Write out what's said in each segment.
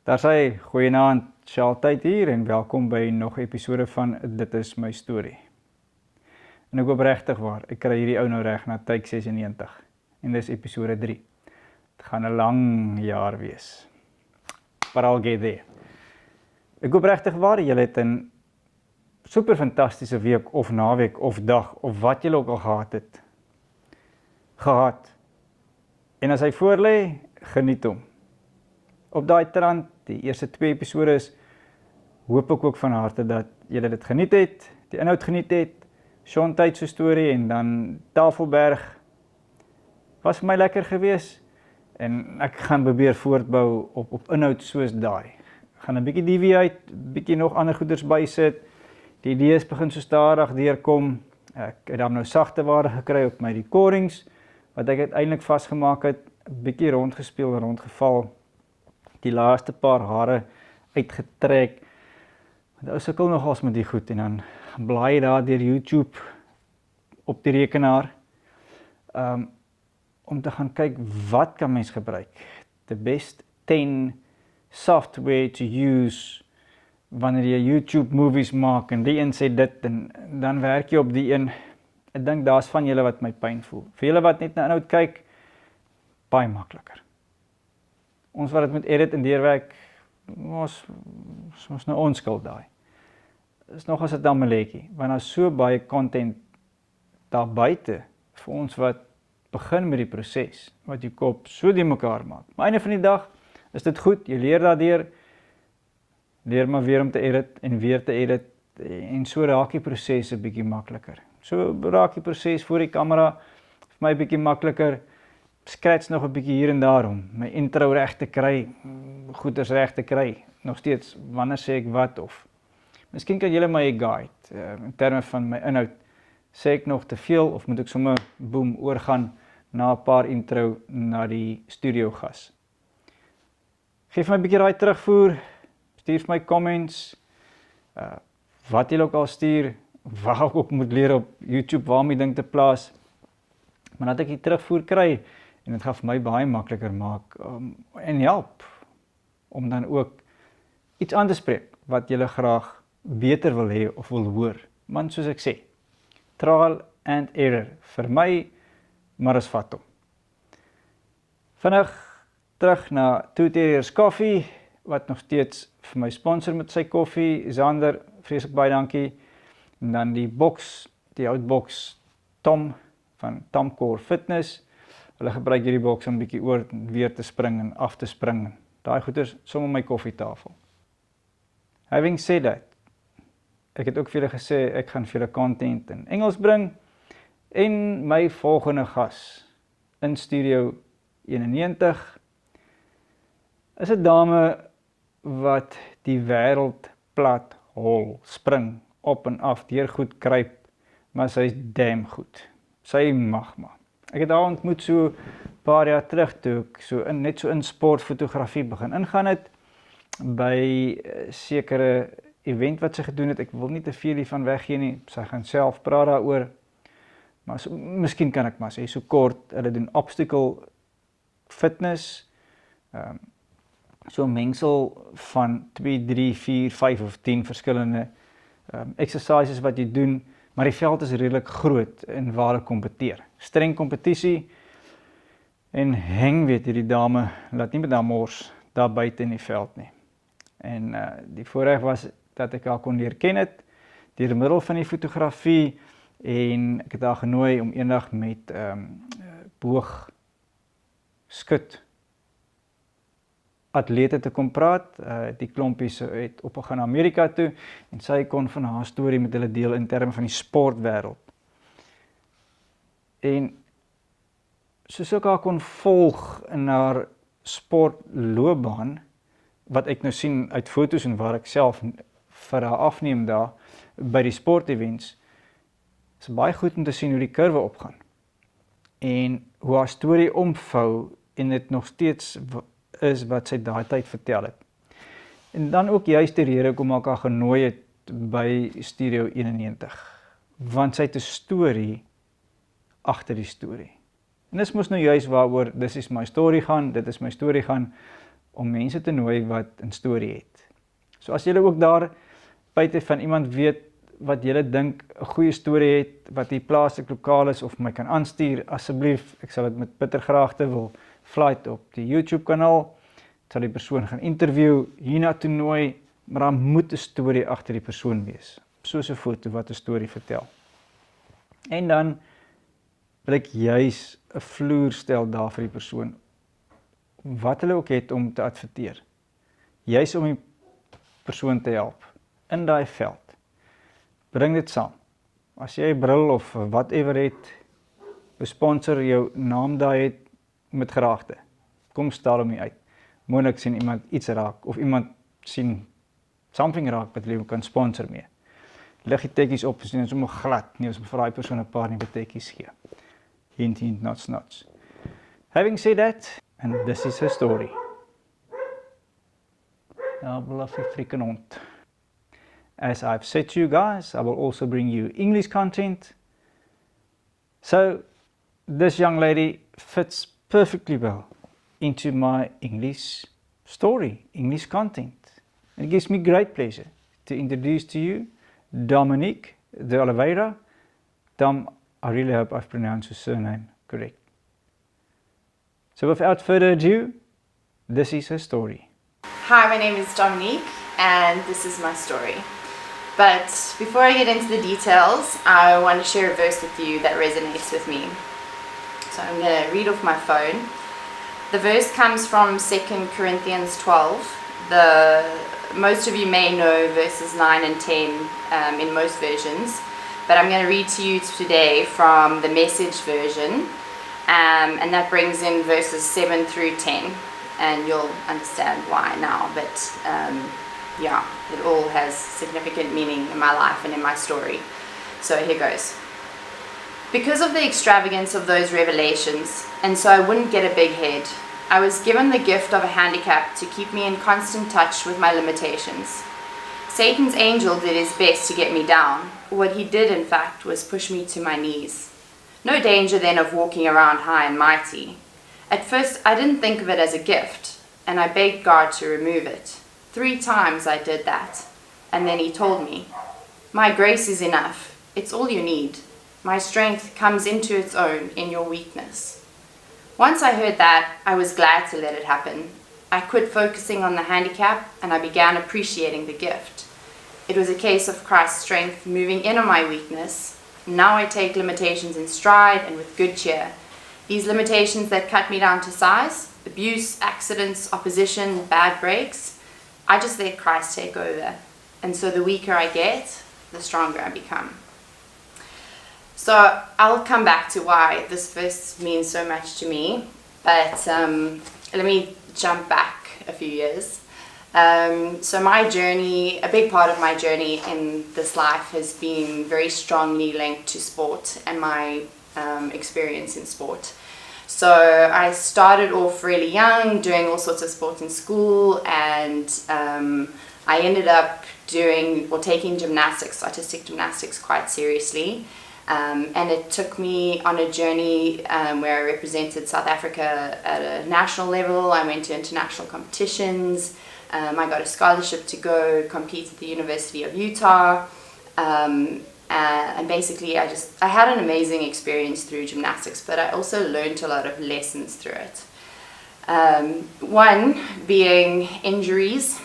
Daar sê, goeienaand, Sjaltyd hier en welkom by nog 'n episode van Dit is my storie. En ek hoop regtig waar, ek kry hierdie ou nou reg na take 96 en dis episode 3. Dit gaan 'n lang jaar wees. But I'll get there. Ek hoop regtig waar, julle het 'n super fantastiese week of naweek of dag of wat julle ook al gehad. En as hy voorlê, geniet hom. Op daai trant, die eerste 2 episodes, hoop ek ook van harte dat julle dit geniet het, die inhoud geniet het, Sjaltyd se storie en dan Tafelberg was vir my lekker gewees en ek gaan probeer voortbou op inhoud soos daai. Gaan 'n bietjie deviate, bietjie nog ander goeders bysit. Die idees begin so stadig deurkom. Ek het dan nou sagte ware gekry op my recordings wat ek uiteindelik vasgemaak het, 'n bietjie rondgespeel en rondgeval. Die laaste paar hare uitgetrek. Want ou sukkel nogals met die goed en dan blaai daar deur YouTube op die rekenaar om te gaan kyk wat kan mens gebruik. The best 10 software to use wanneer jy YouTube movies maak en die een sê dit en dan werk jy op die een. Ek dink daar's van julle wat my pyn voel. Vir julle wat net na inhoud kyk, baie makliker. Ons wat dit moet edit en deurwerk, ons nou onskuld daai. Is nog as dit dan 'n lekkie, want daar's so baie content daar buite vir ons wat begin met die proses, wat jou kop so die mekaar maak. Maar einde van die dag is dit goed, jy leer daardeur, leer maar weer om te edit en weer te edit en so raak die proses 'n bietjie makliker. So raak die proses voor die kamera vir my 'n bietjie makliker. Scratch nog 'n bietjie hier en daar om my intro reg te kry, goeders reg te kry. Nog steeds, wanneer sê ek wat of miskien kan julle my 'n guide in terme van my inhoud. Sê ek nog te veel of moet ek sommer boom oorgaan na 'n paar intro na die studio gas. Geef my 'n bietjie raai terugvoer, stuur vir my comments, wat julle ook al stuur, wat ek ook moet leer op YouTube waar om die ding te plaas. Maar dat ek die terugvoer kry en dit gaan vir my baie makliker maak en help om dan ook iets aan te spreek wat julle graag beter wil hê of wil hoor. Want soos ek sê, trial and error vir my, maar is vat hom. Vinnig terug na Two Terriers Koffie, wat nog steeds vir my sponsor met sy koffie, Zander, vreeslik baie dankie. En dan die box, die houtbox Tom van Tomcore Fitness. Hulle gebruik hierdie boks om 'n bietjie oor weer te spring en af te spring. Daai goeders sommer my koffietafel. Having said that, ek het ook vir julle gesê ek gaan vir julle content in Engels bring en my volgende gas in Studio 91 is 'n dame wat die wêreld plat hol, spring op en af, deur goed kruip, maar sy is damn goed. Sy mag maar. Ek het haar ontmoet so 'n paar jaar terug toe ek net so in sportfotografie begin ingaan het by sekere event wat sy gedoen het. Ek wil nie te veel hiervan weggee nie. Sy gaan self praat daaroor. Maar miskien kan ek maar sê so kort, hulle doen obstacle fitness. So 'n mengsel van 2, 3, 4, 5 of 10 verskillende exercises wat jy doen. Maar die veld is redelik groot en waar hulle kompeteer. Streng kompetisie en heng weet hierdie dame, laat nie met haar mors daar buite in die veld nie. En die voorreg was dat ek haar kon leer ken het deur middel van die fotografie en ek het haar genooi om eendag met boog skut atlete te kom praat. Die klompies het opgegaan na Amerika toe en sy kon van haar storie met hulle deel in terme van die sportwêreld. En soos ek haar kon volg in haar sportloopbaan, wat ek nou sien uit foto's en waar ek self vir haar afneem daar by die sportevents, is baie goed om te sien hoe die kurwe opgaan. En hoe haar storie omvou en dit nog steeds is wat sy daai tyd vertel het. En dan ook juist die rede hoekom ek haar genooi het by Studio 91. Want sy het 'n storie agter die storie. En dis mos nou juist waaroor dit is my storie gaan, om mense te nooi wat 'n storie het. So as julle ook daar buite van iemand weet wat julle dink 'n goeie storie het, wat hier plaaslik lokaal is of my kan aanstuur, asseblief, ek sal dit met bitter graagte wil flight op die YouTube kanaal, sal die persoon gaan interview, hiernatoe nooi, maar daar moet 'n storie agter die persoon wees, soos 'n foto wat 'n storie vertel. En dan wil ek juis 'n vloer stel daar vir die persoon, wat hulle ook het om te adverteer, juis om die persoon te help, in daai veld. Bring dit saam. As jy 'n bril of whatever het, 'n sponsor jou naam daar het, met graagte. Kom stel hom nie uit. Moontlik sien iemand iets raak, of iemand sien something raak wat jy kan sponsor mee. Lig die tekkies op, sien ons sommer glad, nie ons vir daai persoon 'n paar nuwe tekkies gee. Hint, hint, nots, nots. Having said that, and this is her story. Nou, bluffy freaking hond. As I've said to you guys, I will also bring you English content. So, this young lady fits perfectly well into my English story, English content. And it gives me great pleasure to introduce to you Dominique D'Oliveira. Dom, I really hope I've pronounced your surname correct. So without further ado, this is her story. Hi, my name is Dominique, and this is my story. But before I get into the details, I want to share a verse with you that resonates with me. So I'm going to read off my phone. The verse comes from 2 Corinthians 12. Most of you may know verses 9 and 10 in most versions, but I'm going to read to you today from the Message version, and that brings in verses 7 through 10, and you'll understand why now, but yeah, it all has significant meaning in my life and in my story. So here goes. Because of the extravagance of those revelations, and so I wouldn't get a big head, I was given the gift of a handicap to keep me in constant touch with my limitations. Satan's angel did his best to get me down. What he did, in fact, was push me to my knees. No danger then of walking around high and mighty. At first, I didn't think of it as a gift, and I begged God to remove it. 3 times I did that, and then he told me, "My grace is enough. It's all you need. My strength comes into its own in your weakness." Once I heard that, I was glad to let it happen. I quit focusing on the handicap, and I began appreciating the gift. It was a case of Christ's strength moving in on my weakness. Now I take limitations in stride and with good cheer. These limitations that cut me down to size, abuse, accidents, opposition, bad breaks, I just let Christ take over. And so the weaker I get, the stronger I become. So I'll come back to why this verse means so much to me, but let me jump back a few years. So my journey, a big part of my journey in this life has been very strongly linked to sport and my experience in sport. So I started off really young, doing all sorts of sports in school, and I ended up taking gymnastics, artistic gymnastics, quite seriously. And it took me on a journey where I represented South Africa at a national level. I went to international competitions. I got a scholarship to go compete at the University of Utah. And basically I had an amazing experience through gymnastics, but I also learned a lot of lessons through it. One being injuries.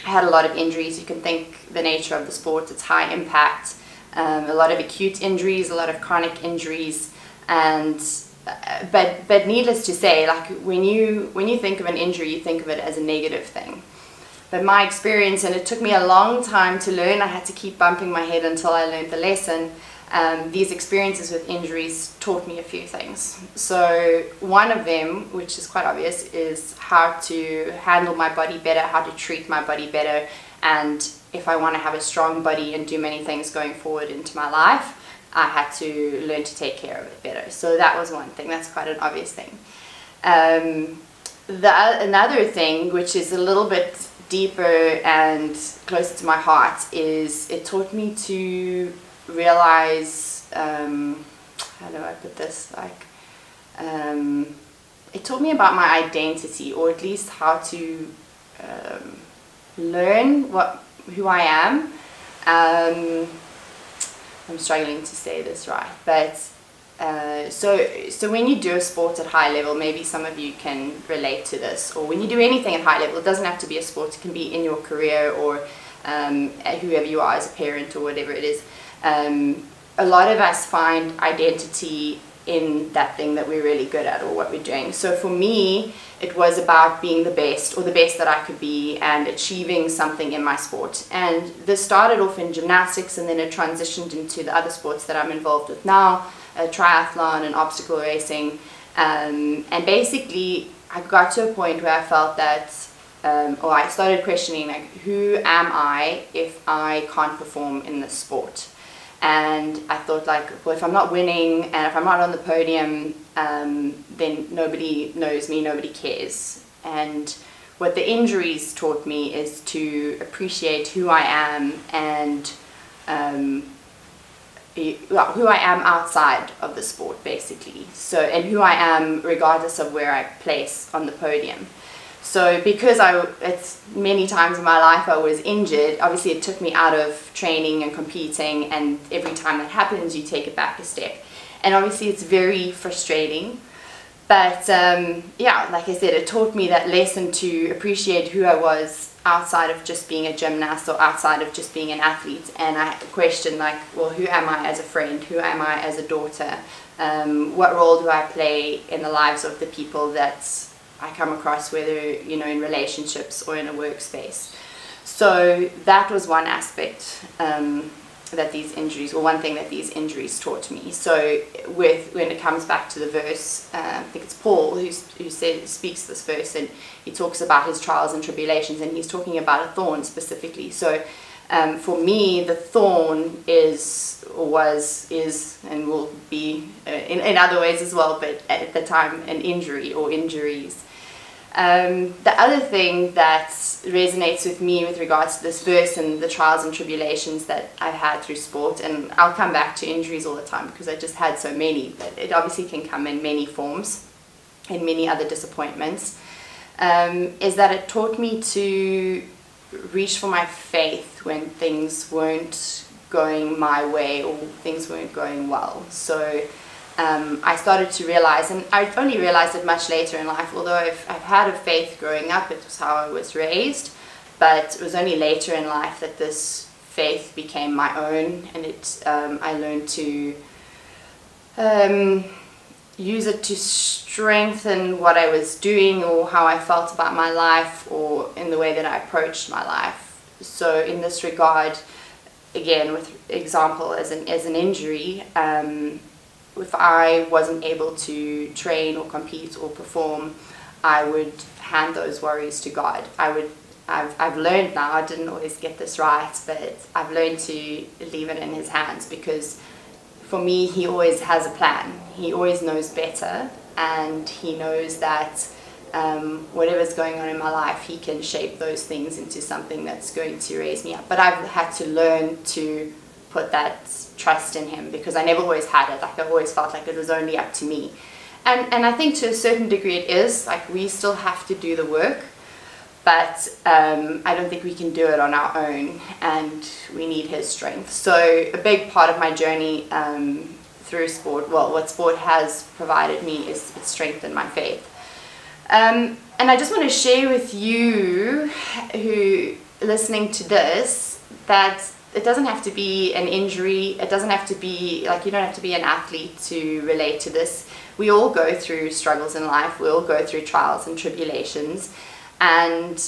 I had a lot of injuries. You can think the nature of the sport, it's high impact. A lot of acute injuries, a lot of chronic injuries, but needless to say, like when you think of an injury, you think of it as a negative thing. But my experience, and it took me a long time to learn, I had to keep bumping my head until I learned the lesson. These experiences with injuries taught me a few things. So one of them, which is quite obvious, is how to handle my body better, how to treat my body better, and if I want to have a strong body and do many things going forward into my life, I had to learn to take care of it better. So that was one thing. That's quite an obvious thing. Another thing, which is a little bit deeper and closer to my heart, is it taught me to realize, how do I put this, like, it taught me about my identity, or at least how to learn who I am. I'm struggling to say this right, but so when you do a sport at high level, maybe some of you can relate to this, or when you do anything at high level, it doesn't have to be a sport, it can be in your career, or whoever you are as a parent, or whatever it is. A lot of us find identity in that thing that we're really good at, or what we're doing. So for me, it was about being the best, or the best that I could be, and achieving something in my sport. And this started off in gymnastics, and then it transitioned into the other sports that I'm involved with now, triathlon and obstacle racing. And basically, I got to a point where I felt that, or I started questioning, like, who am I if I can't perform in this sport? And I thought, like, well, if I'm not winning and if I'm not on the podium, then nobody knows me, nobody cares. And what the injuries taught me is to appreciate who I am, and who I am outside of the sport, basically. So, and who I am regardless of where I place on the podium. So because it's many times in my life I was injured, obviously it took me out of training and competing, and every time that happens you take it back a step. And obviously it's very frustrating, but yeah, like I said, it taught me that lesson to appreciate who I was outside of just being a gymnast, or outside of just being an athlete. And I questioned, like, well, who am I as a friend? Who am I as a daughter? What role do I play in the lives of the people that I come across, whether, you know, in relationships or in a workspace? So that was one aspect that these injuries, or one thing that these injuries taught me. So when it comes back to the verse, I think it's Paul who speaks this verse, and he talks about his trials and tribulations, and he's talking about a thorn specifically. So for me, the thorn is, and will be in other ways as well, but at the time, an injury or injuries. The other thing that resonates with me with regards to this verse and the trials and tribulations that I've had through sport, and I'll come back to injuries all the time because I just had so many, but it obviously can come in many forms, in many other disappointments, is that it taught me to reach for my faith when things weren't going my way, or things weren't going well. So I started to realize, and I only realized it much later in life, although I've had a faith growing up, it was how I was raised, but it was only later in life that this faith became my own, and I learned to use it to strengthen what I was doing, or how I felt about my life, or in the way that I approached my life. So in this regard, again, with example as an injury, if I wasn't able to train or compete or perform, I would hand those worries to God. I've learned now, I didn't always get this right, but I've learned to leave it in His hands, because for me, He always has a plan. He always knows better, and He knows that whatever's going on in my life, He can shape those things into something that's going to raise me up. But I've had to learn to put that trust in Him, because I never always had it. Like, I always felt like it was only up to me. And I think to a certain degree it is. Like, we still have to do the work, but I don't think we can do it on our own, and we need His strength. So a big part of my journey through sport, well, what sport has provided me, is it's strengthened my faith. And I just want to share with you who listening to this, that it doesn't have to be an injury. It doesn't have to be, like, you don't have to be an athlete to relate to this. We all go through struggles in life. We all go through trials and tribulations. And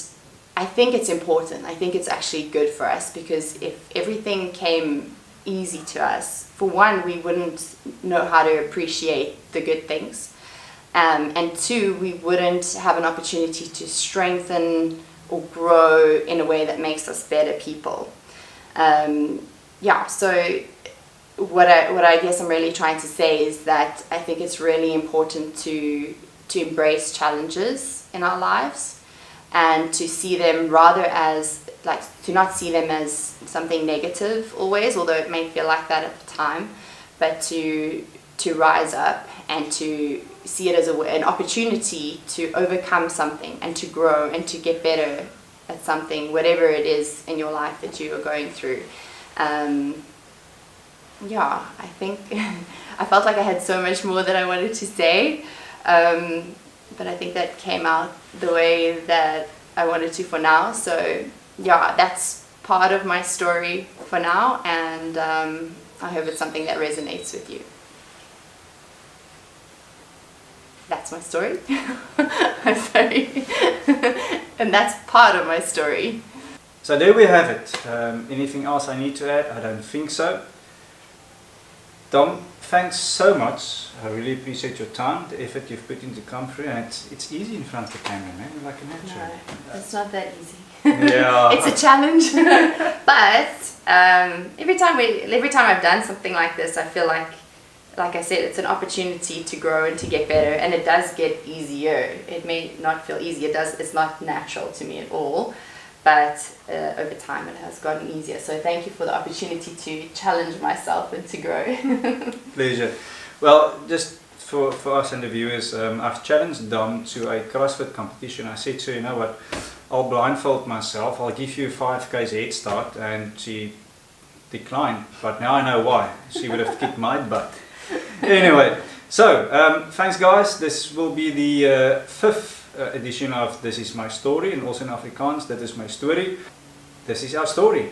I think it's important. I think it's actually good for us, because if everything came easy to us, for one, we wouldn't know how to appreciate the good things. And two, we wouldn't have an opportunity to strengthen or grow in a way that makes us better people. So what I guess I'm really trying to say is that I think it's really important to embrace challenges in our lives, and to see them rather as, like, to not see them as something negative always, although it may feel like that at the time, but to to rise up and to see it as an opportunity to overcome something and to grow and to get better at something, whatever it is in your life that you are going through. Yeah, I think I felt like I had so much more that I wanted to say, but I think that came out the way that I wanted to for now. So yeah, that's part of my story for now, and I hope it's something that resonates with you. That's my story. I'm sorry. And that's part of my story. So there we have it. Anything else I need to add? I don't think so. Dom, thanks so much. I really appreciate your time, the effort you've put into come through, and it's easy in front of the camera, man. You're like a natural. No, it's not that easy. Yeah. It's a challenge. But every time I've done something like this, I feel like I said, it's an opportunity to grow and to get better, and it does get easier. It may not feel easy. It's not natural to me at all, but over time it has gotten easier. So thank you for the opportunity to challenge myself and to grow. Pleasure. Well, just for us and the viewers, I've challenged Dom to a CrossFit competition. I said to her, you know what, I'll blindfold myself, I'll give you 5K's head start, and she declined, but now I know why. She would have kicked my butt. Anyway, so thanks guys. This will be the 5th edition of This Is My Story, and also in Afrikaans, Dit Is My Storie. This is our story.